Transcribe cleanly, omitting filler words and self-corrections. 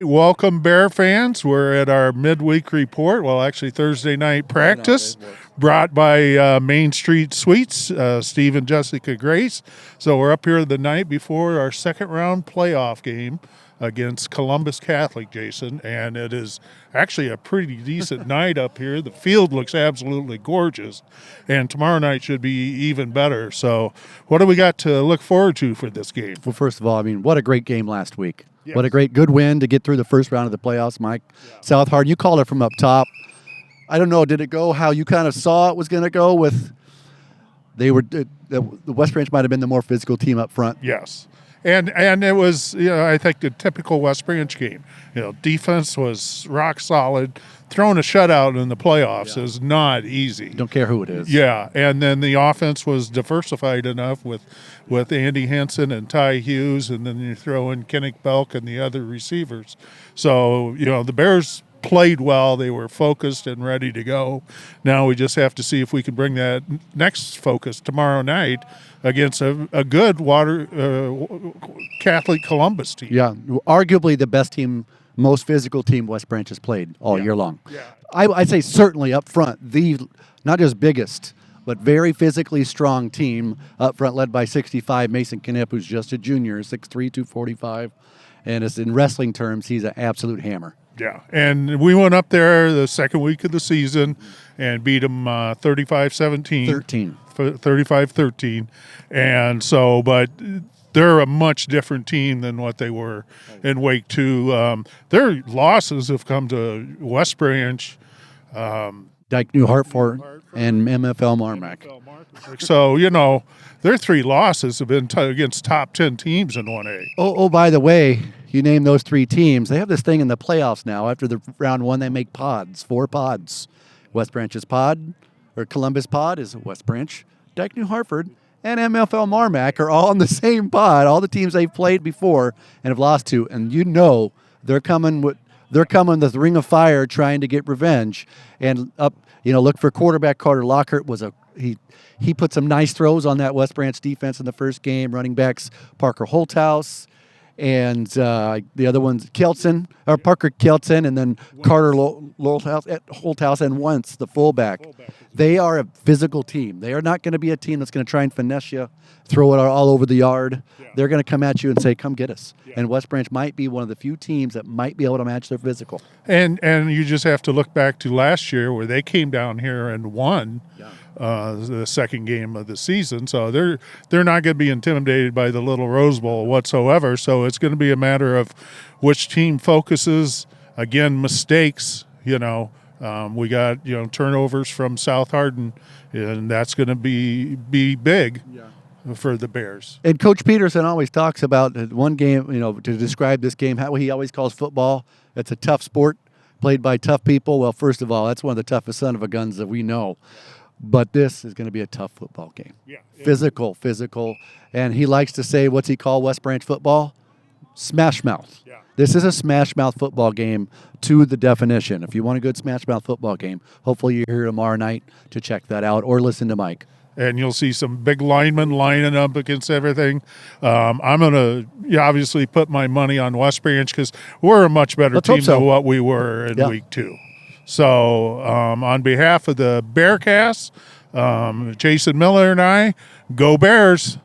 Welcome, Bear fans. We're at our midweek report. Well, actually, Thursday night practice brought by Main Street Suites, Steve and Jessica Grace. So we're up here the night before our second round playoff game against Columbus Catholic, Jason. And it is actually a pretty decent night up here. The field looks absolutely gorgeous. And tomorrow night should be even better. So what do we got to look forward to for this game? Well, first of all, what a great game last week. Yes. What a good win to get through the first round of the playoffs, Mike. Yeah. South Hard, you called it from up top. I don't know, did it go how you kind of saw it was going to go with the West Branch might have been the more physical team up front. Yes. And it was, I think a typical West Branch game. Defense was rock solid. Throwing a shutout in the playoffs is not easy. Don't care who it is. Yeah, and then the offense was diversified enough with Andy Henson and Ty Hughes, and then you throw in Kennick Belk and the other receivers. So, the Bears played well. They were focused and ready to go. Now we just have to see if we can bring that next focus tomorrow night against a good Catholic Columbus team. Yeah, arguably the best team, most physical team West Branch has played all year long. Yeah. I'd say certainly up front, the not just biggest, but very physically strong team up front, led by 65 Mason Knipp, who's just a junior, 6'3", 245. And it's in wrestling terms, he's an absolute hammer. Yeah, and we went up there the second week of the season and beat them 35-17. 35-13. And so, but they're a much different team than what they were in Wake 2. Their losses have come to West Branch, Dyke New Hartford, and MFL Marmac. So, their three losses have been against top 10 teams in 1A. Oh, by the way, you name those three teams. They have this thing in the playoffs now. After the round one, they make pods, 4 pods. West Branch's pod, or Columbus pod, is West Branch. Dyke New Hartford and MFL Marmac are all in the same pod. All the teams they've played before and have lost to, and they're coming with the ring of fire, trying to get revenge. And up, look for quarterback Carter Lockhart he put some nice throws on that West Branch defense in the first game. Running backs Parker Holthouse and the other one's Parker Kelton, and then Carter Holthouse, and Wentz, the fullback. They are a physical team. They are not going to be a team that's going to try and finesse you, throw it all over the yard. Yeah. They're going to come at you and say, come get us. Yeah. And West Branch might be one of the few teams that might be able to match their physical. And you just have to look back to last year where they came down here and won. Yeah. The second game of the season, so they're not going to be intimidated by the Little Rose Bowl whatsoever. So it's going to be a matter of which team focuses. Again, mistakes. We got turnovers from South Hardin, and that's going to be big for the Bears. And Coach Peterson always talks about one game. To describe this game, how he always calls football. It's a tough sport played by tough people. Well, first of all, that's one of the toughest son of a guns that we know. But this is going to be a tough football game. Yeah. Physical. And he likes to say, what's he call West Branch football? Smash mouth. Yeah. This is a smash mouth football game to the definition. If you want a good smash mouth football game, hopefully you're here tomorrow night to check that out or listen to Mike. And you'll see some big linemen lining up against everything. I'm going to obviously put my money on West Branch because we're a much better team than what we were in Week 2. So on behalf of the Bearcast, Jason Miller and I, go Bears.